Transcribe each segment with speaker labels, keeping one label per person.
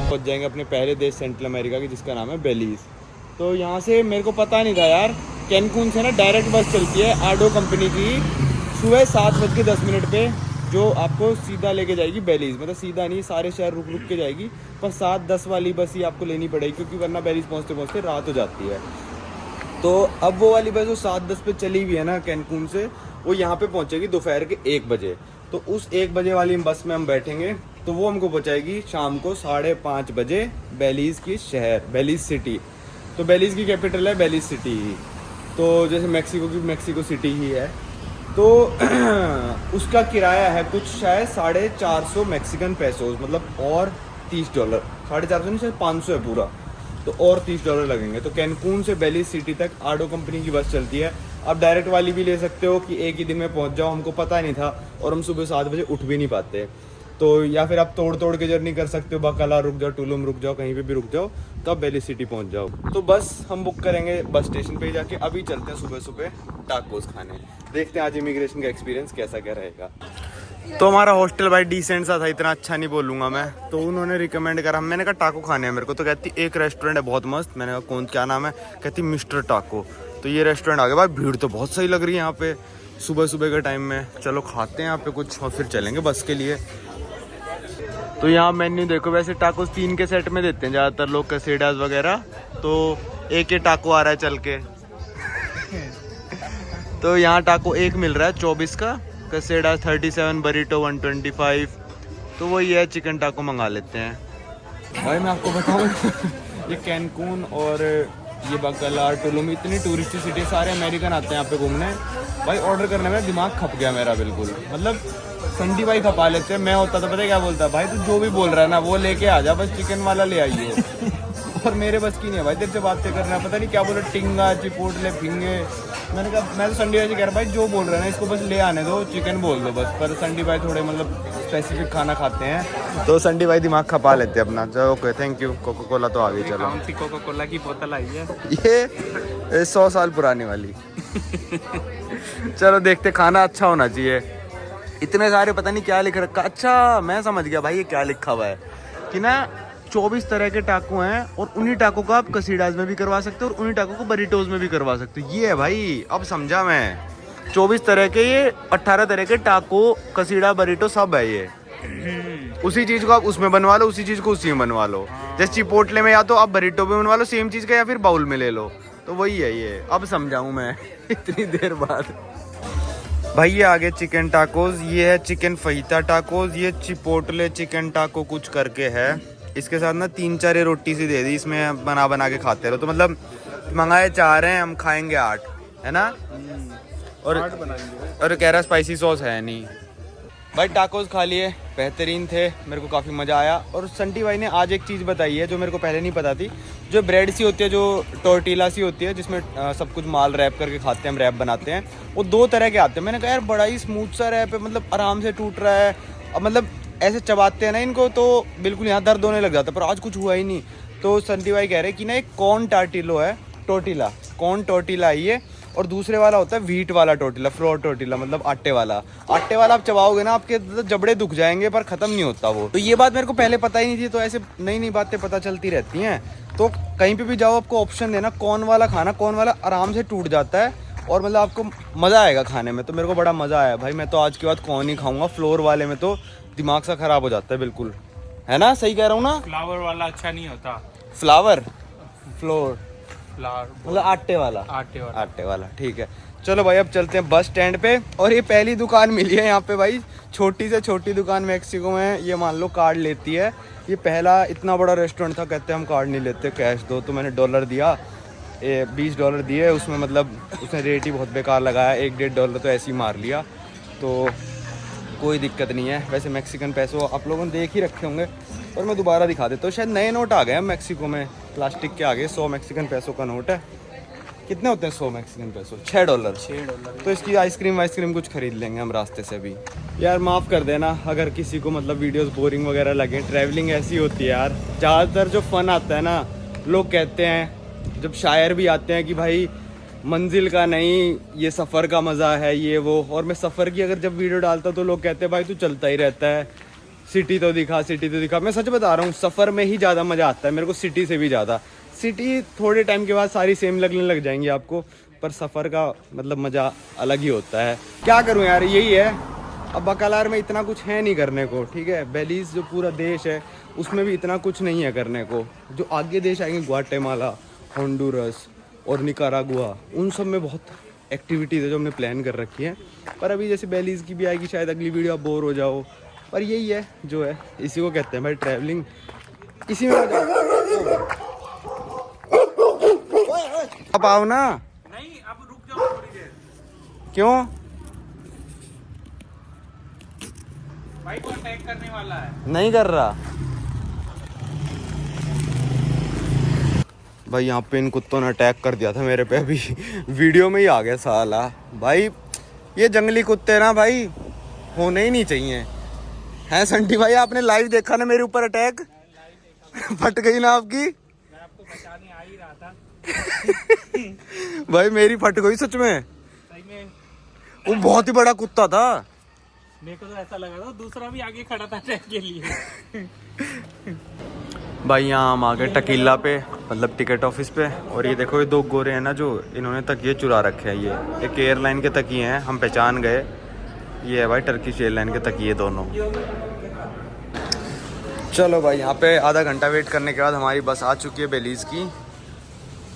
Speaker 1: पहुंच जाएंगे अपने पहले देश सेंट्रल अमेरिका की, जिसका नाम है बेलीज़। तो यहाँ से मेरे को पता नहीं था यार, कैनकून से ना डायरेक्ट बस चलती है आडो कंपनी की सुबह 7:10 पे, जो आपको सीधा लेके जाएगी बेलीज़। मतलब सीधा नहीं, सारे शहर रुक रुक के जाएगी, पर 7:10 वाली बस ही आपको लेनी पड़ेगी, क्योंकि वरना बेलीज़ पहुँचते पहुँचते रात हो जाती है। तो अब वो वाली बस जो 7:10 पे चली हुई है ना कैनकून से, वो यहाँ पे पहुँचेगी दोपहर के 1 बजे। तो उस 1 बजे वाली बस में हम बैठेंगे, तो वो हमको पहुँचाएगी शाम को 5:30 बजे बेलीज़ की शहर, बेलीज़ सिटी। तो बेलीज़ की कैपिटल है बेलीज़ सिटी ही, तो जैसे मेक्सिको की मेक्सिको सिटी ही है। तो उसका किराया है कुछ शायद 450 मैक्सिकन पैसोज, मतलब और $30, 450 नहीं, शायद 500 है पूरा, तो और $30 लगेंगे। तो कैनकून से बेलीज़ सिटी तक आडो कंपनी की बस चलती है। आप डायरेक्ट वाली भी ले सकते हो कि एक ही दिन में पहुंच जाओ, हमको पता नहीं था और हम सुबह 7 बजे उठ भी नहीं पाते। तो या फिर आप तोड़ तोड़ के जर्नी कर सकते हो, बकाला रुक जाओ, टुलुम रुक जाओ, कहीं पे भी रुक जाओ, तो आप बेलीज़ सिटी पहुंच जाओ। तो बस हम बुक करेंगे बस स्टेशन पे ही जाके। अभी चलते हैं सुबह सुबह टाकोस खाने, देखते हैं आज इमिग्रेशन का एक्सपीरियंस कैसा क्या रहेगा। तो हमारा हॉस्टल भाई डिसेंट सा था, इतना अच्छा नहीं बोलूँगा मैं, तो उन्होंने रिकमेंड करा, मैंने कहा टाको खाने हैं मेरे को, तो कहती एक रेस्टोरेंट है बहुत मस्त। मैंने कहा कौन, क्या नाम है? कहती मिस्टर टाको। तो ये रेस्टोरेंट आ गया भाई, भीड़ तो बहुत सही लग रही है यहाँ पे सुबह सुबह के टाइम में। चलो खाते हैं यहाँ पे कुछ और फिर चलेंगे बस के लिए। तो यहाँ मेन्यू देखो, वैसे टाकोस 3 के सेट में देते हैं ज़्यादातर लोग, कैसेडास वगैरह, तो एक ही टाको आ रहा है चल के। तो यहाँ टाको एक मिल रहा है 24 का, कैसेडास 37, बरीटो 125, तो वही है, चिकन टाको मंगा लेते हैं। भाई मैं आपको बताऊँ ये कैनकून और ये बकाला, टुलुम, इतनी टूरिस्ट सिटी, सारे अमेरिकन आते हैं यहाँ पे घूमने। भाई ऑर्डर करने में दिमाग खप गया मेरा बिल्कुल, मतलब संडी भाई खपा लेते हैं। मैं होता तो पता है क्या बोलता, भाई तू जो भी बोल रहा है ना वो लेके आ जा, बस चिकन वाला ले आइए। और मेरे बस की नहीं है भाई तेरे से बातें करना, पता नहीं क्या बोल रहा, टिंगा चिपोटले फिंगे। मैंने कहा, मैं तो संडी भाई से कह रहा भाई जो बोल रहे हैं ना इसको बस ले आने दो, चिकन बोल दो बस। पर संडी भाई थोड़े मतलब स्पेसिफिक खाना खाते हैं, तो संडी भाई दिमाग खपा लेते हैं अपना। चलो okay, thank you. Coca Cola तो आ गई। चलो,
Speaker 2: कोका कोला की बोतल आई है
Speaker 1: ये 100 साल पुरानी वाली। चलो देखते, खाना अच्छा होना चाहिए। इतने सारे पता नहीं क्या लिख रखा। अच्छा मैं समझ गया भाई, ये क्या लिखा हुआ है कि ना 24 तरह के टाको हैं, और उन्हीं टाको को आप कसीडाज में भी करवा सकते हो और उन्हीं टाको को बरीटोज में भी करवा सकते हो। ये है भाई, अब समझा मैं। 24 तरह के, ये 18 तरह के टाको, कसीडा, बरीटो सब है ये। उसी चीज को आप उसमें बनवा लो, उसी चीज को उसी में बनवा लो। जैसे चिपोटले में या तो आप बरीटो में बनवा लो सेम चीज का, या फिर बाउल में ले लो, तो वही है ये। अब समझाऊं मैं इतनी देर बाद। भाई ये आगे चिकन टाकोस, ये है चिकन फहीता टाकोस, ये चिपोटले चिकन टाको कुछ करके है। इसके साथ ना 3-4 रोटी सी दे दी, इसमें बना बना के खाते रहो। तो मतलब मंगाए 4 हैं, हम खाएंगे 8, है ना? और कह रहा स्पाइसी सॉस है नहीं। भाई टाकोस खा लिए, बेहतरीन थे, मेरे को काफ़ी मज़ा आया। और संटी भाई ने आज एक चीज़ बताई है जो मेरे को पहले नहीं पता थी, जो ब्रेड सी होती है, जो टोर्टिला सी होती है, जिसमें सब कुछ माल रैप करके खाते हैं, हम रैप बनाते हैं, वो 2 तरह के आते हैं। मैंने कहा यार बड़ा ही स्मूथ सा रैप है, मतलब आराम से टूट रहा है, अब मतलब ऐसे चबाते हैं ना इनको तो बिल्कुल यहाँ दर्द होने लग जाता है, पर आज कुछ हुआ ही नहीं। तो संटी भाई कह रहे हैं कि ना एक कॉर्न टार्टिलो है, टोर्टिला, कॉर्न टोर्टिला आई है, और दूसरे वाला होता है व्हीट वाला टोर्टिला, फ्लोर टोर्टिला, मतलब आटे वाला। आटे वाला आप चबाओगे ना आपके जबड़े दुख जाएंगे, पर ख़त्म नहीं होता वो। तो ये बात मेरे को पहले पता ही नहीं थी, तो ऐसे नई नई बातें पता चलती रहती हैं। तो कहीं पे भी जाओ आपको ऑप्शन देना कॉर्न वाला खाना, कॉर्न वाला आराम से टूट जाता है और मतलब आपको मज़ा आएगा खाने में। तो मेरे को बड़ा मज़ा आया भाई, मैं तो आज के बाद कॉर्न ही खाऊँगा। फ्लोर वाले में तो दिमाग सा ख़राब हो जाता है बिल्कुल, है ना? सही कह रहा हूँ ना?
Speaker 2: फ्लावर वाला अच्छा नहीं होता।
Speaker 1: फ्लावर, फ्लोर,
Speaker 2: फ्लावर
Speaker 1: मतलब आटे वाला,
Speaker 2: आटे
Speaker 1: वाला, ठीक है। चलो भाई अब चलते हैं बस स्टैंड पे। और ये पहली दुकान मिली है यहाँ पे भाई, छोटी से छोटी दुकान मेक्सिको में, ये मान लो कार्ड लेती है। ये पहला इतना बड़ा रेस्टोरेंट था, कहते हैं हम कार्ड नहीं लेते, कैश दो। तो मैंने डॉलर दिया, $20 दिए, उसमें मतलब उसने रेट ही बहुत बेकार लगाया, $1-1.5 तो ऐसे ही मार लिया। तो कोई दिक्कत नहीं है। वैसे मैक्सिकन पैसों आप लोगों ने देख ही रखे होंगे, और मैं दोबारा दिखा देता हूँ। शायद नए नोट आ गए हैं मैक्सिको में, प्लास्टिक के आगे 100 मैक्सिकन पैसों का नोट है। कितने होते हैं 100 मैक्सिकन पैसों? $6। तो इसकी आइसक्रीम वाइसक्रीम कुछ खरीद लेंगे हम रास्ते से भी। यार माफ़ कर देना अगर किसी को मतलब वीडियोस बोरिंग वगैरह लगे, ट्रैवलिंग ऐसी होती है यार। ज़्यादातर जो फ़न आता है ना, लोग कहते हैं, जब शायर भी आते हैं कि भाई मंजिल का नहीं, ये सफ़र का मज़ा है, ये वो। और मैं सफ़र की अगर जब वीडियो डालता तो लोग कहते हैं भाई तू चलता ही रहता है, सिटी तो दिखा, सिटी तो दिखा। मैं सच बता रहा हूँ, सफ़र में ही ज़्यादा मज़ा आता है मेरे को सिटी से भी ज़्यादा। सिटी थोड़े टाइम के बाद सारी सेम लगने लग जाएंगी आपको, पर सफ़र का मतलब मज़ा अलग ही होता है। क्या करूँ यार, यही है। अब बकालार में इतना कुछ है नहीं करने को, ठीक है। बेलीज़ जो पूरा देश है उसमें भी इतना कुछ नहीं है करने को। जो आगे देश आएंगे, ग्वाटेमाला, होंडुरस और निकारागुआ, उन सब में बहुत एक्टिविटीज़ है जो हमने प्लान कर रखी है। पर अभी जैसे बेलीज़ की भी आएगी शायद अगली वीडियो, आप बोर हो जाओ। पर यही है जो है, इसी को कहते हैं भाई ट्रैवलिंग, इसी में मजा। अब आओ ना।
Speaker 2: नहीं, अब रुक जाओ थोड़ी देर।
Speaker 1: क्यों?
Speaker 2: भाई को अटैक करने वाला है।
Speaker 1: नहीं कर रहा भाई। यहाँ पे इन कुत्तों ने अटैक कर दिया था मेरे पे, अभी वीडियो में ही आ गया साला। भाई ये जंगली कुत्ते ना भाई होने ही नहीं चाहिए, हैं संटी भाई? आपने लाइव देखा ना मेरे ऊपर अटैक? फट गई ना आपकी?
Speaker 2: मैं आपको बचाने आ ही रहा था।
Speaker 1: भाई मेरी फट गई सच में।
Speaker 2: सही में
Speaker 1: वो बहुत ही बड़ा कुत्ता था।
Speaker 2: मेरे को तो ऐसा लगा था दूसरा भी आगे खड़ा था अटैक के लिए।
Speaker 1: भाई यहाँ हम आ गए टकीला पे, मतलब टिकट ऑफिस पे। और ये देखो, ये दो गोरे हैं ना जो इन्होंने तकिए चुरा रखे हैं। ये एक एयरलाइन के तकिए हैं, हम पहचान गए। ये है भाई टर्किश एयरलाइन के तकिए दोनों। चलो भाई, यहाँ पे आधा घंटा वेट करने के बाद हमारी बस आ चुकी है बेलीज़ की।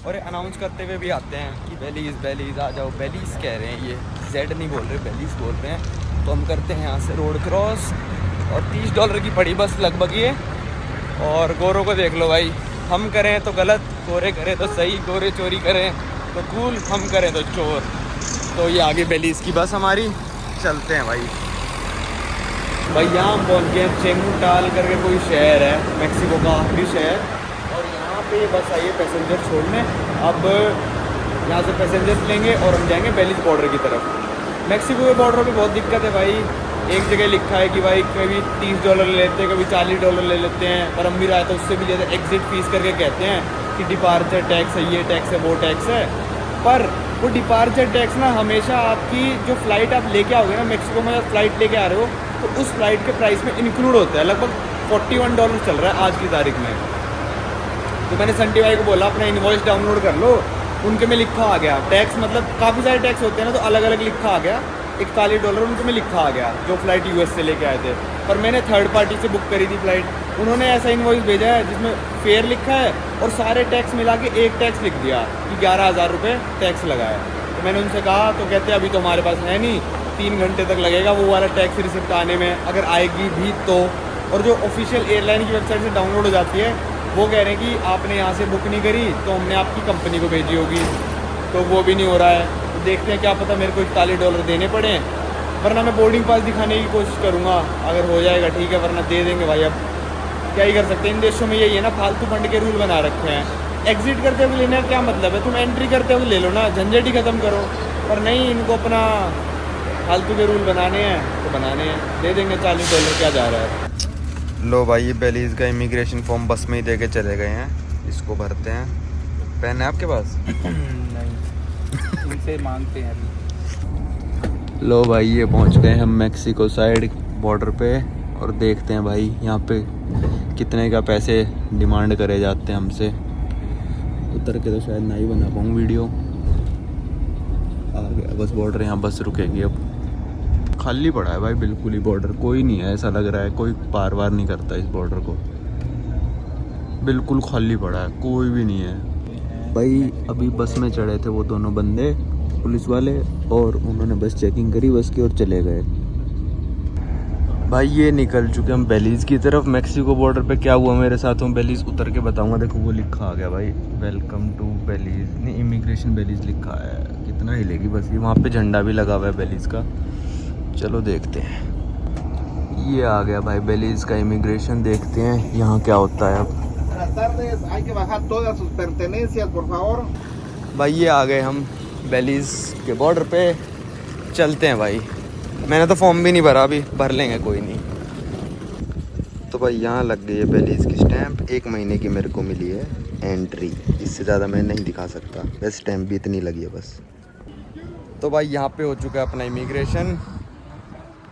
Speaker 1: और अनाउंस करते हुए भी आते हैं कि बेलीज़ बेलीज़ आ जाओ। बेलीज़ कह रहे हैं, ये जेड नहीं बोल रहे, बेलीज़ बोल रहे हैं। तो हम करते हैं यहाँ से रोड क्रॉस, और $30 की पड़ी बस लगभग ये। और गोरों को देख लो भाई, हम करें तो गलत, गोरे करें तो सही। गोरे चोरी करें तो कूल, हम करें तो चोर। तो ये आगे बेलीज़ की बस हमारी, चलते हैं भाई। भाई यहाँ हम पहुँच गए चेंगुटाल करके कोई शहर है, मेक्सिको का आखिरी शहर। और यहाँ पे बस आई है पैसेंजर छोड़ने। अब यहाँ से पैसेंजर्स लेंगे और हम जाएंगे बेलीज़ बॉर्डर की तरफ। मेक्सिको के बॉर्डर पे बहुत दिक्कत है भाई। एक जगह लिखा है कि भाई कभी $30 ले लेते हैं, कभी $40 ले लेते हैं। पर हम भी रहा था उससे भी ज़्यादा एग्जिट फीस करके कहते हैं कि डिपार्चर टैक्स है, ये टैक्स है, वो टैक्स है। पर वो डिपार्चर टैक्स ना हमेशा आपकी जो फ़्लाइट आप लेके आओगे ना, मेक्सिको में जब फ़्लाइट लेके आ रहे हो तो उस फ्लाइट के प्राइस में इंक्लूड होता है। लगभग $41 चल रहा है आज की तारीख में। तो मैंने संटी भाई को बोला अपना इनवॉइस डाउनलोड कर लो, उनके में लिखा आ गया टैक्स। मतलब काफ़ी सारे टैक्स होते हैं ना, तो अलग अलग लिखा आ गया। $41 उनके में लिखा आ गया जो फ्लाइट यूएस से लेके आए थे। पर मैंने थर्ड पार्टी से बुक करी थी फ़्लाइट। उन्होंने ऐसा इनवॉइस भेजा है जिसमें फेयर लिखा है और सारे टैक्स मिला के एक टैक्स लिख दिया कि 11,000 रुपये टैक्स लगा है। तो मैंने उनसे कहा, तो कहते अभी तो हमारे पास है नहीं, 3 घंटे तक लगेगा वो वाला टैक्स रिसिप्ट आने में, अगर आएगी भी तो। और जो ऑफिशियल एयरलाइन की वेबसाइट से डाउनलोड हो जाती है वो कह रहे हैं कि आपने यहाँ से बुक नहीं करी तो हमने आपकी कंपनी को भेजी होगी, तो वो भी नहीं हो रहा है। तो देखते हैं, क्या पता मेरे को $41 देने पड़े। वरना मैं बोर्डिंग पास दिखाने की कोशिश करूँगा, अगर हो जाएगा ठीक है, वरना दे देंगे भाई। अब क्या ही कर सकते हैं, इन देशों में यही है ना, फालतू फंड के रूल बना रखे हैं। एग्जिट करते हुए लेने का क्या मतलब है? तुम एंट्री करते हुए ले लो ना, झंझट ही ख़त्म करो। पर नहीं, इनको अपना फालतू के रूल बनाने हैं तो बनाने हैं। दे देंगे $40, क्या जा रहा है। लो भाई, ये बेलीज़ का इमिग्रेशन फॉर्म बस में ही दे के चले गए हैं, इसको भरते हैं। पेन है आपके पास?
Speaker 2: नहीं, इनसे मांगते हैं अभी।
Speaker 1: लो भाई, ये पहुंच गए हम मेक्सिको साइड बॉर्डर पे। और देखते हैं भाई यहाँ पे कितने का पैसे डिमांड करे जाते हैं हमसे। उतर के तो शायद ना ही बना पाऊँ वीडियो। आ गया बस बॉर्डर, यहाँ बस रुकेगी। अब खाली पड़ा है भाई बिल्कुल ही बॉर्डर, कोई नहीं है। ऐसा लग रहा है कोई पार वार नहीं करता इस बॉर्डर को। बिल्कुल खाली पड़ा है, कोई भी नहीं है भाई। अभी बस में चढ़े थे वो दोनों बंदे पुलिस वाले, और उन्होंने बस चेकिंग करी बस की और चले गए भाई। ये निकल चुके हम बेलीज़ की तरफ। मेक्सिको बॉर्डर पे क्या हुआ मेरे साथ, हूँ बेलीज़ उतर के बताऊंगा। देखो वो लिखा आ गया भाई, वेलकम टू बेलीज़, नहीं इमिग्रेशन बेलीज़ लिखा है। कितना ही लेगी बस ये, वहाँ पे झंडा भी लगा हुआ है बेलीज़ का। चलो देखते हैं। ये आ गया भाई बेलीज़ का इमिग्रेशन, देखते हैं यहाँ क्या होता है अब। भाई ये आ गए हम बेलीज़ के बॉर्डर पे, चलते हैं भाई। मैंने तो फॉर्म भी नहीं भरा, अभी भर लेंगे, कोई नहीं। तो भाई यहाँ लग गई है बेलीज़ की स्टैंप। 1 महीने की मेरे को मिली है एंट्री, इससे ज़्यादा मैं नहीं दिखा सकता। बस स्टैंप भी इतनी लगी है बस। तो भाई यहाँ पे हो चुका है अपना इमिग्रेशन।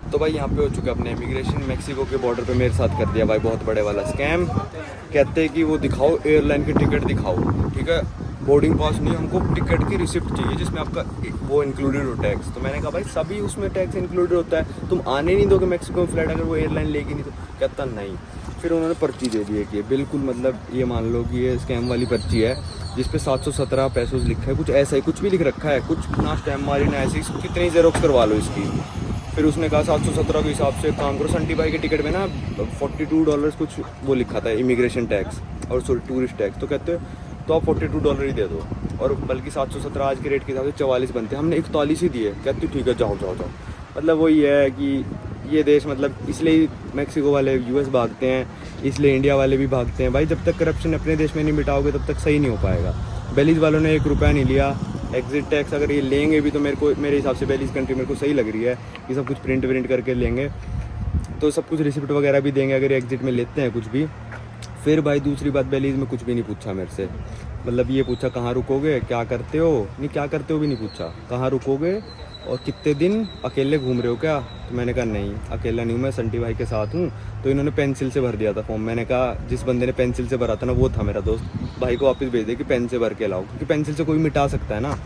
Speaker 1: तो भाई यहाँ पे हो चुका अपने इमिग्रेशन, मैक्सिको के बॉर्डर पे मेरे साथ कर दिया भाई बहुत बड़े वाला स्कैम। कहते हैं कि वो दिखाओ एयरलाइन की टिकट दिखाओ, ठीक है, बोर्डिंग पास नहीं, हमको टिकट की रिसिप्ट चाहिए जिसमें आपका वो इंक्लूडेड हो टैक्स। तो मैंने कहा भाई सभी उसमें टैक्स इंक्लूडेड होता है, तुम आने नहीं दोगे मैक्सिको में फ्लाइट अगर वो एयरलाइन लेगी नहीं तो। कहता नहीं। फिर उन्होंने पर्ची दे दी है कि बिल्कुल मतलब ये मान लो कि ये स्कैम वाली पर्ची है जिस पे 717 पेसोस लिखा है, कुछ ऐसा ही कुछ भी लिख रखा है, कुछ ना स्टैम्प मारी ना ऐसी, कितनी जेरोक्स करवा लो इसकी। फिर उसने कहा 717 के हिसाब से काम करो। संटी भाई के टिकट में ना $42 कुछ वो लिखा था इमिग्रेशन टैक्स और टूरिस्ट टैक्स। तो कहते तो आप $42 ही दे दो, और बल्कि 717 आज के रेट के हिसाब से 44 बनते हैं, हमने 41 ही दिए। कहते ठीक है जाओ जाओ जाओ। मतलब वही है कि ये देश मतलब इसलिए मैक्सिको वाले यूएस भागते हैं, इसलिए इंडिया वाले भी भागते हैं भाई। जब तक करप्शन अपने देश में नहीं मिटाओगे तब तक सही नहीं हो पाएगा। बेलीज वालों ने 1 रुपया नहीं लिया एग्जिट टैक्स, अगर ये लेंगे भी तो मेरे हिसाब से बेलीज कंट्री मेरे को सही लग रही है कि सब कुछ प्रिंट करके लेंगे, तो सब कुछ रिसिप्ट वगैरह भी देंगे अगर एग्जिट में लेते हैं कुछ भी। फिर भाई दूसरी बात, बेलीज में कुछ भी नहीं पूछा मेरे से, मतलब ये पूछा कहाँ रुकोगे, क्या करते हो, नहीं क्या करते हो भी नहीं पूछा, कहाँ रुकोगे और कितने दिन अकेले घूम रहे हो क्या। तो मैंने कहा नहीं अकेला नहीं हूँ, मैं संटी भाई के साथ हूँ। तो इन्होंने पेंसिल से भर दिया था फॉर्म। मैंने कहा जिस बंदे ने पेंसिल से भरा था ना वो था मेरा दोस्त, भाई को वापस भेज दे कि पेन से भर के लाओ, क्योंकि पेंसिल से कोई मिटा सकता है ना।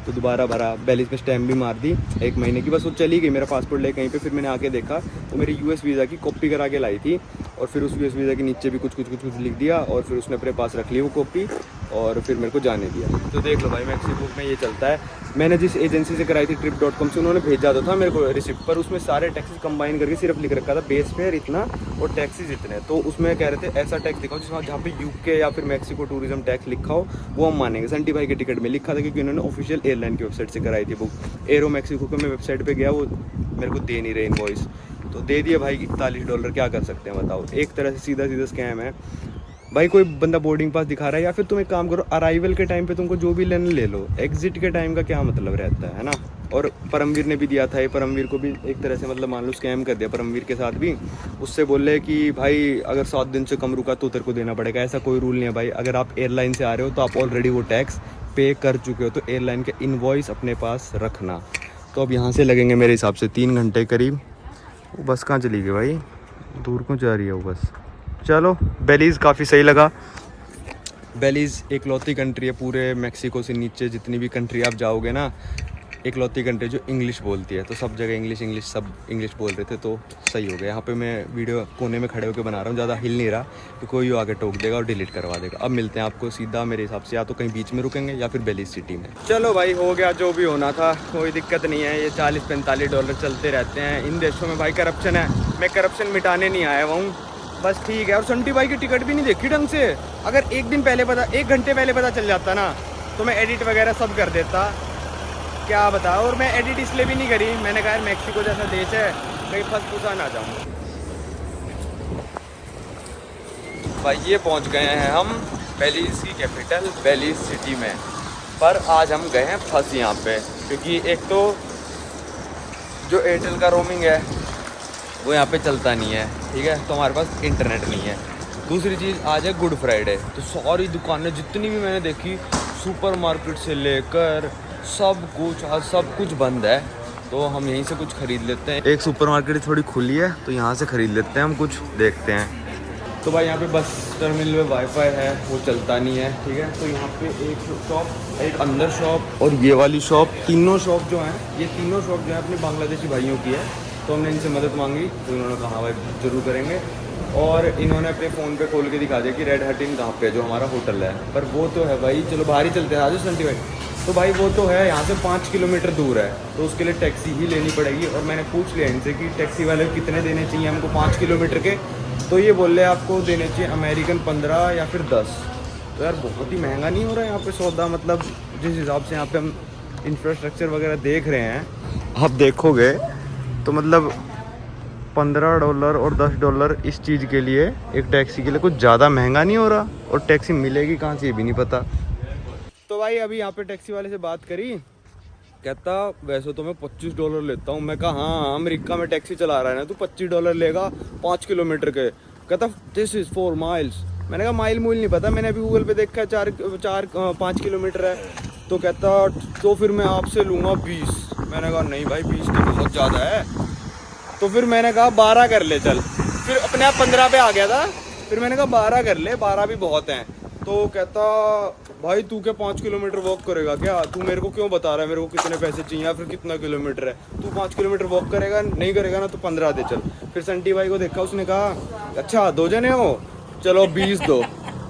Speaker 1: तो दोबारा भरा, बेलीज में स्टैम्प भी मार दी 1 महीने की, बस वो चली गई मेरा पासपोर्ट ले कहीं पे। फिर मैंने आके देखा वो मेरी यूएस वीज़ा की कॉपी करा के लाई थी, और फिर उस यूएस वीज़ा के नीचे भी कुछ लिख दिया, और फिर उसने अपने पास रख ली वो कॉपी, और फिर मेरे को जाने दिया। तो देख लो भाई मैक्सिको में ये चलता है। मैंने जिस एजेंसी से कराई थी trip.com से, उन्होंने भेजा तो था मेरे को रिसिप्ट, पर उसमें सारे टैक्सेस कंबाइन करके सिर्फ लिख रखा था बेस फेयर इतना और टैक्सेस इतने। तो उसमें कह रहे थे ऐसा टैक्स दिखाओ जिसमें जहाँ पे यूके या फिर मैक्सिको टूरिज्म टैक्स लिखा हो वो हम मानेंगे। संटी भाई के टिकट में लिखा था क्योंकि उन्होंने ऑफिशियल एयरलाइन की वेबसाइट से कराई थी बुक। एरो मैक्सिको के मैं वेबसाइट पर गया, वो मेरे को दे नहीं रहे इनवॉइस, तो दे दिए भाई $41। क्या कर सकते हैं बताओ। एक तरह से सीधा स्कैम है भाई। कोई बंदा बोर्डिंग पास दिखा रहा है, या फिर तुम एक काम करो अराइवल के टाइम पे तुमको जो भी लेना ले लो, एग्जिट के टाइम का क्या मतलब रहता है ना। और परमवीर ने भी दिया था, ये परमवीर को भी एक तरह से मतलब मान लो स्कैम कर दिया परमवीर के साथ भी। उससे बोले कि भाई अगर 7 दिन से कम रुका तो तेरे को देना पड़ेगा। ऐसा कोई रूल नहीं है भाई, अगर आप एयरलाइन से आ रहे हो तो आप ऑलरेडी वो टैक्स पे कर चुके हो, तो एयरलाइन के इनवॉइस अपने पास रखना। तो अब यहाँ से लगेंगे मेरे हिसाब से 3 घंटे करीब। वो बस कहाँ चली गई भाई, दूर क्यों जा रही है वो बस। चलो बेलीज़ काफ़ी सही लगा। बेलीज़ एकलौती कंट्री है पूरे मैक्सिको से नीचे जितनी भी कंट्री आप जाओगे ना, एकलौती कंट्री जो इंग्लिश बोलती है। तो सब जगह इंग्लिश सब इंग्लिश बोल रहे थे, तो सही हो गया। यहाँ पे मैं वीडियो कोने में खड़े होकर बना रहा हूँ, ज़्यादा हिल नहीं रहा तो कोई आगे टोक देगा और डिलीट करवा देगा। अब मिलते हैं आपको सीधा मेरे हिसाब से या तो कहीं बीच में रुकेंगे या फिर बेलीज़ सिटी में। चलो भाई हो गया जो भी होना था, कोई दिक्कत नहीं है। ये $40-45 चलते रहते हैं इन देशों में भाई। करप्शन है, मैं करप्शन मिटाने नहीं आया हूँ बस, ठीक है। और संटी भाई की टिकट भी नहीं देखी ढंग से। अगर 1 घंटे पहले पता चल जाता ना तो मैं एडिट वगैरह सब कर देता, क्या बताओ। और मैं एडिट इसलिए भी नहीं करी, मैंने कहा यार मैक्सिको जैसा देश है कहीं फंस फुसा ना जाऊँ। भाई ये पहुंच गए हैं हम बेलीज़ की कैपिटल बेलीज़ सिटी में, पर आज हम गए हैं फंस यहाँ पे, क्योंकि एक तो जो एयरटेल का रोमिंग है वो यहाँ पे चलता नहीं है, ठीक है, तो हमारे पास इंटरनेट नहीं है। दूसरी चीज़ आज है गुड फ्राइडे, तो सारी दुकानें जितनी भी मैंने देखी सुपरमार्केट से लेकर सब कुछ बंद है। तो हम यहीं से कुछ ख़रीद लेते हैं। एक सुपरमार्केट थोड़ी खुली है तो यहाँ से ख़रीद लेते हैं, हम कुछ देखते हैं। तो भाई यहाँ पे बस टर्मिनल में वाईफाई है, वो चलता नहीं है, ठीक है। तो यहाँ पे एक शॉप, एक अंदर शॉप और ये वाली शॉप, तीनों शॉप जो हैं, ये तीनों शॉप जो है अपने बांग्लादेशी भाइयों की है। तो हमने इनसे मदद मांगी तो इन्होंने कहा भाई ज़रूर करेंगे, और इन्होंने अपने फ़ोन पे खोल के दिखा दिया कि रेड हट इन कहाँ पे जो हमारा होटल है। पर वो तो है भाई, चलो बाहर ही चलते हैं राजू संटी भाई। तो भाई वो तो है यहाँ से 5 किलोमीटर दूर है, तो उसके लिए टैक्सी ही लेनी पड़ेगी। और मैंने पूछ लिया इनसे कि टैक्सी वाले कितने देने चाहिए हमको 5 किलोमीटर के, तो ये बोल रहे आपको देने चाहिए अमेरिकन 15 या फिर 10। तो यार बहुत ही महंगा नहीं हो रहा है यहाँ पे सौदा, मतलब जिस हिसाब से यहाँ पे हम इंफ्रास्ट्रक्चर वगैरह देख रहे हैं, आप देखोगे तो मतलब $15 और $10 इस चीज़ के लिए, एक टैक्सी के लिए कुछ ज़्यादा महंगा नहीं हो रहा। और टैक्सी मिलेगी कहाँ से ये भी नहीं पता। तो भाई अभी यहाँ पे टैक्सी वाले से बात करी, कहता वैसे तो मैं $25 लेता हूँ। मैं कहा हाँ अमेरिका में टैक्सी चला रहा है ना, तू $25 लेगा 5 किलोमीटर के। कहता दिस इज़ 4 माइल्स। मैंने कहा माइल मूल नहीं पता, मैंने अभी गूगल पे देखा है 5 किलोमीटर है। तो कहता तो फिर मैं आपसे लूँगा 20। मैंने कहा नहीं भाई 20 तो बहुत ज़्यादा है। तो फिर मैंने कहा 12 कर ले चल, फिर अपने आप 15 पे आ गया था। फिर मैंने कहा 12 कर ले, 12 भी बहुत हैं। तो कहता भाई तू क्या 5 किलोमीटर वॉक करेगा क्या, तू मेरे को क्यों बता रहा है मेरे को कितने पैसे चाहिए या फिर कितना किलोमीटर है, तू 5 किलोमीटर वॉक करेगा, नहीं करेगा ना तो 15 दे चल। फिर संटी भाई को देखा, उसने कहा अच्छा 2 जने हो, चलो 20 दो।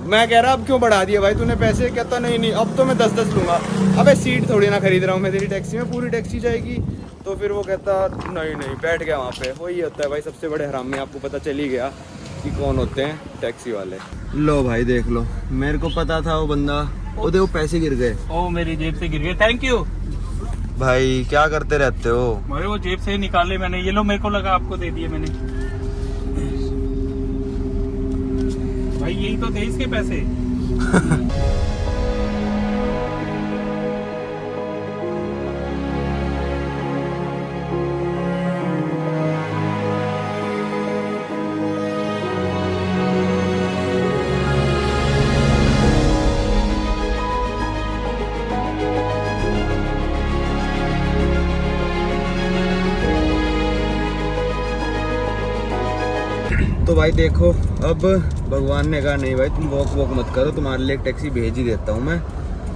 Speaker 1: मैं कह रहा अब क्यों बढ़ा दिया भाई तूने पैसे, कहता नहीं अब तो मैं 10-10 लूँगा। अबे सीट थोड़ी ना खरीद रहा हूँ मैं तेरी टैक्सी में, पूरी टैक्सी जाएगी। तो फिर वो कहता नहीं बैठ गया वहाँ पे। वही होता है भाई सबसे बड़े हरामी, आपको पता चल ही गया कि कौन होते हैं टैक्सी वाले। लो भाई देख लो, मेरे को पता था वो बंदा, वो देखो पैसे गिर गए।
Speaker 2: ओ मेरी जेब से गिर गए, थैंक यू
Speaker 1: भाई क्या करते रहते हो।
Speaker 2: भाई, वो जेब से निकाले मैंने, ये लो मेरे को लगा आपको दे दिए मैंने। भाई यही तो थे इसके पैसे।
Speaker 1: तो भाई देखो, अब भगवान ने कहा नहीं भाई तुम वॉक मत करो, तुम्हारे लिए एक टैक्सी भेज ही देता हूँ मैं।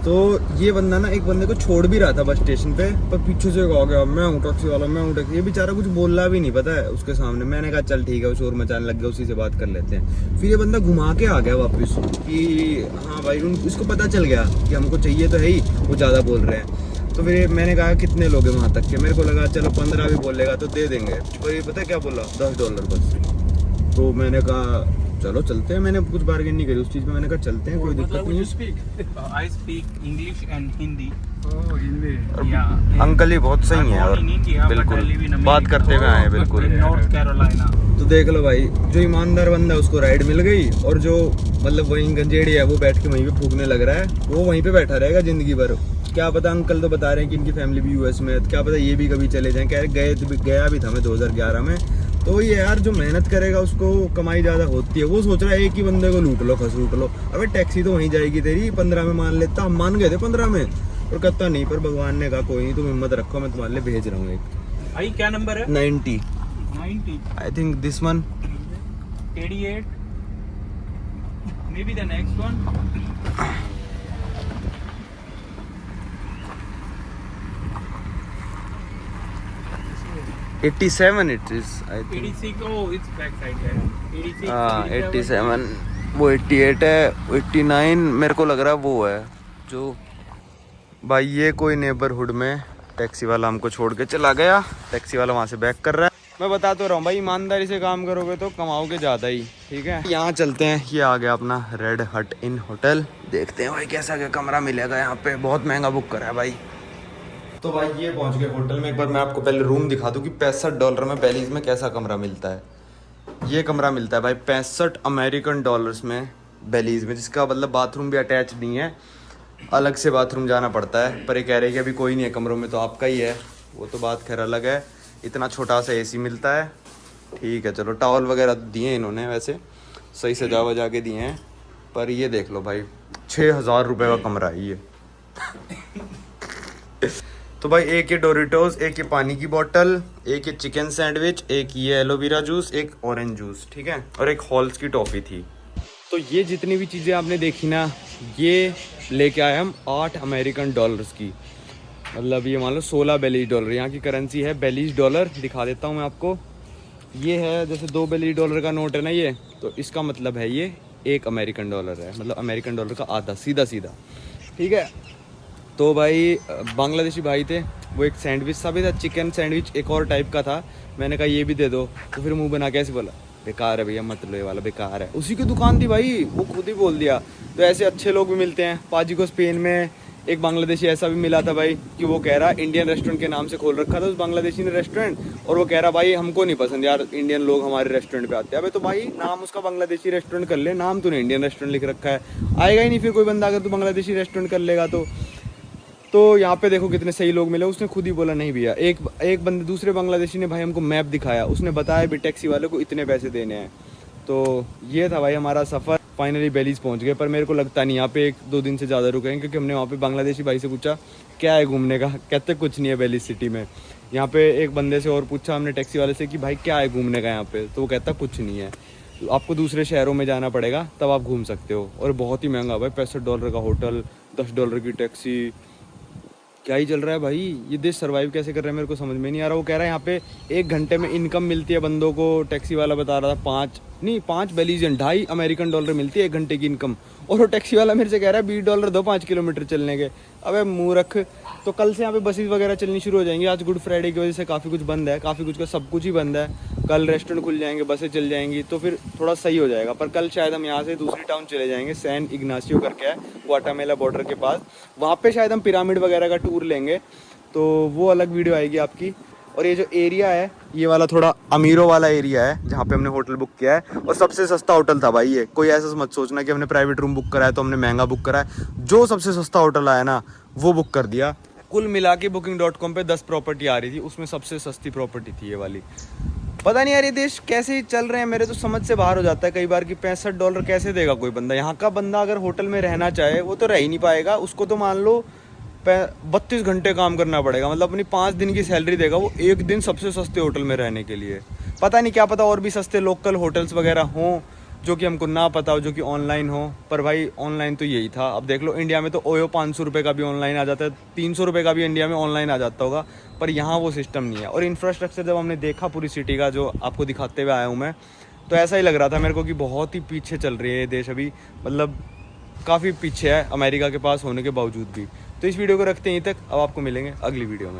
Speaker 1: तो ये बंदा ना एक बंदे को छोड़ भी रहा था बस स्टेशन पे, पर पीछे से आ गया मैं हूँ टैक्सी वाला, मैं हूँ टैक्सी। ये बेचारा कुछ बोल रहा भी नहीं, पता है उसके सामने। मैंने कहा चल ठीक है, वो शोर मचाने लग गया, उसी से बात कर लेते हैं। फिर ये बंदा घुमा के आ गया वापस कि हाँ भाई इसको पता चल गया कि हमको चाहिए तो है ही, वो ज़्यादा बोल रहे हैं। तो फिर मैंने कहा कितने लोग हैं वहाँ तक के, मेरे को लगा चलो 15 भी बोलेगा तो दे देंगे। और ये पता है क्या बोला, $10 बस। तो मैंने कहा चलो चलते हैं, मैंने कुछ बार्गेन नहीं करी उस चीज़ में, मैंने कहा चलते हैं कोई दिक्कत नहीं है।
Speaker 2: I speak English and Hindi.
Speaker 1: Uncle ही बहुत सही है और बिल्कुल बात करते हुए आए बिल्कुल।
Speaker 2: North Carolina.
Speaker 1: तो देख लो भाई, जो ईमानदार बंदा है उसको राइड मिल गई, और जो मतलब वहीं गंजेड़ी है वो बैठ के वहीं पे फूकने लग रहा है, वो वहीं पे बैठा रहेगा जिंदगी भर। क्या पता, अंकल तो बता रहे हैं कि इनकी फैमिली भी यूएस में है, क्या पता ये भी कभी चले जाएं। कह गया भी था मैं 2011 में। तो ये यार जो मेहनत करेगा उसको कमाई ज़्यादा होती है। वो सोच रहा है एक ही बंदे को लूट लो, खस लूट लो। अबे टैक्सी तो वहीं जाएगी तेरी, 15 में मान लेता, हम मान गए थे 15 में, और कहता नहीं। पर भगवान ने कहा कोई नहीं, तुम हिम्मत रखो, मैं तुम्हारे लिए भेज रहा हूँ एक।
Speaker 2: भाई क्या नंबर है?
Speaker 1: 90 I think this one
Speaker 2: 88 may be the next one.
Speaker 1: 87 it is I think
Speaker 2: 86 oh it's back side है। 86
Speaker 1: हाँ 87 वो 88 है, 89 मेरे को लग रहा है वो है जो। भाई ये कोई नेबरहुड में टैक्सी वाला हमको छोड़ के चला गया, टैक्सी वाला वहाँ से बैक कर रहा है। मैं बता तो रहा हूँ भाई, ईमानदारी से काम करोगे तो कमाओगे ज़्यादा ही, ठीक है। यहाँ चलते हैं, ये आ गया अपना रेड हट इन होटल। देखते हैं भाई कैसा क्या कमरा मिलेगा यहाँ पे, बहुत महंगा बुक करा है भाई। तो भाई ये पहुंच गए होटल में। एक बार मैं आपको पहले रूम दिखा दूं कि $65 में बेलीज में कैसा कमरा मिलता है। ये कमरा मिलता है भाई 65 अमेरिकन डॉलर्स में बेलीज में, जिसका मतलब बाथरूम भी अटैच नहीं है, अलग से बाथरूम जाना पड़ता है। पर ये कह रहे हैं कि अभी कोई नहीं है कमरों में, तो आपका ही है, वो तो बात खैर अलग है। इतना छोटा सा AC मिलता है, ठीक है। चलो टॉवल वगैरह दिए इन्होंने, वैसे सही सजा वजा के दिए हैं। पर ये देख लो भाई 6000 रुपये का कमरा है ये। तो भाई एक ये डोरिटोस, एक ये पानी की बोतल, एक ये चिकन सैंडविच, एक ये एलोवेरा जूस, एक ऑरेंज जूस, ठीक है, और एक हॉल्स की टॉफ़ी थी। तो ये जितनी भी चीज़ें आपने देखी ना, ये लेके आए हम 8 अमेरिकन डॉलर्स की, मतलब ये मान लो 16 बेलीज डॉलर। यहाँ की करेंसी है बेलीज डॉलर, दिखा देता हूँ मैं आपको। ये है जैसे 2 बेलीज डॉलर का नोट है ना ये, तो इसका मतलब है ये 1 अमेरिकन डॉलर है, मतलब अमेरिकन डॉलर का आधा, सीधा सीधा, ठीक है। तो भाई बांग्लादेशी भाई थे, वो एक सैंडविच सा भी था, चिकन सैंडविच एक और टाइप का था। मैंने कहा ये भी दे दो, तो फिर मुंह बना के ऐसे बोला बेकार है भैया मत लो, ये वाला बेकार है। उसी की दुकान थी भाई, वो खुद ही बोल दिया। तो ऐसे अच्छे लोग भी मिलते हैं। पाजी को स्पेन में एक बांग्लादेशी ऐसा भी मिला था भाई कि वो कह रहा इंडियन रेस्टोरेंट के नाम से खोल रखा था उस बांग्लादेशी ने रेस्टोरेंट, और वो कह रहा भाई हमको नहीं पसंद यार इंडियन लोग हमारे रेस्टोरेंट पे आते हैं। अबे तो भाई नाम उसका बांग्लादेशी रेस्टोरेंट कर ले, नाम तूने इंडियन रेस्टोरेंट लिख रखा है, आएगा ही नहीं फिर कोई बंदा अगर तू बांग्लादेशी रेस्टोरेंट कर लेगा तो यहाँ पे देखो कितने सही लोग मिले। उसने खुद ही बोला नहीं भैया, एक बंदे दूसरे बांग्लादेशी ने भाई हमको मैप दिखाया, उसने बताया भी टैक्सी वाले को इतने पैसे देने हैं। तो ये था भाई हमारा सफ़र, फाइनली बेलीज पहुँच गए। पर मेरे को लगता नहीं यहाँ पे 1-2 दिन से ज़्यादा रुकेंगे, क्योंकि हमने वहाँ पे बांग्लादेशी भाई से पूछा क्या है घूमने का, कहते कुछ नहीं है बेलीज सिटी में। यहाँ पे एक बंदे से और पूछा हमने टैक्सी वाले से कि भाई क्या है घूमने का यहाँ पे, तो वो कहता कुछ नहीं है, आपको दूसरे शहरों में जाना पड़ेगा तब आप घूम सकते हो। और बहुत ही महंगा भाई, $65 का होटल, $10 की टैक्सी, क्या ही चल रहा है भाई। ये देश सर्वाइव कैसे कर रहा है मेरे को समझ में नहीं आ रहा। वो कह रहा है यहाँ पे 1 घंटे में इनकम मिलती है बंदों को, टैक्सी वाला बता रहा था 5 बेलीजियन, $2.5 मिलती है 1 घंटे की इनकम। और वो टैक्सी वाला मेरे से कह रहा है $20 दो 5 किलोमीटर चलने के। अबे मूर्ख। तो कल से यहाँ पे बसेस वगैरह चलनी शुरू हो जाएंगी। आज गुड फ्राइडे की वजह से काफ़ी कुछ बंद है, काफ़ी कुछ का सब कुछ ही बंद है। कल रेस्टोरेंट खुल जाएंगे, बसें चल जाएंगी, तो फिर थोड़ा सही हो जाएगा। पर कल शायद हम यहाँ से दूसरी टाउन चले जाएंगे, सैन इग्नासियो करके है ग्वाटामेला बॉर्डर के पास, वहाँ पे शायद हम पिरामिड वगैरह का टूर लेंगे, तो वो अलग वीडियो आएगी आपकी। और ये जो एरिया है ये वाला थोड़ा अमीरों वाला एरिया है जहाँ पे हमने होटल बुक किया है, और सबसे सस्ता होटल था भाई ये। कोई ऐसा मत सोचना कि हमने प्राइवेट रूम बुक करा है तो हमने महंगा बुक करा है, जो सबसे सस्ता होटल आया ना वो बुक कर दिया। कुल मिला के booking.com पे 10 प्रॉपर्टी आ रही थी, उसमें सबसे सस्ती प्रॉपर्टी थी ये वाली। पता नहीं यार ये देश कैसे चल रहे हैं, मेरे तो समझ से बाहर हो जाता है कई बार कि $65 कैसे देगा कोई बंदा। यहाँ का बंदा अगर होटल में रहना चाहे वो तो रह ही नहीं पाएगा, उसको तो मान लो 32 घंटे काम करना पड़ेगा, मतलब अपनी 5 दिन की सैलरी देगा वो 1 दिन सबसे सस्ते होटल में रहने के लिए। पता नहीं, क्या पता और भी सस्ते लोकल होटल्स वगैरह हों जो कि हमको ना पता हो, जो कि ऑनलाइन हो। पर भाई ऑनलाइन तो यही था। अब देख लो इंडिया में तो ओयो 500 रुपये का भी ऑनलाइन आ जाता है, 300 रुपये का भी इंडिया में ऑनलाइन आ जाता होगा, पर यहाँ वो सिस्टम नहीं है। और इंफ्रास्ट्रक्चर जब हमने देखा पूरी सिटी का, जो आपको दिखाते हुए आया हूँ मैं, तो ऐसा ही लग रहा था मेरे को कि बहुत ही पीछे चल रही है ये देश अभी, मतलब काफ़ी पीछे है अमेरिका के पास होने के बावजूद भी। तो इस वीडियो को रखते हैं यहीं तक, अब आपको मिलेंगे अगली वीडियो में।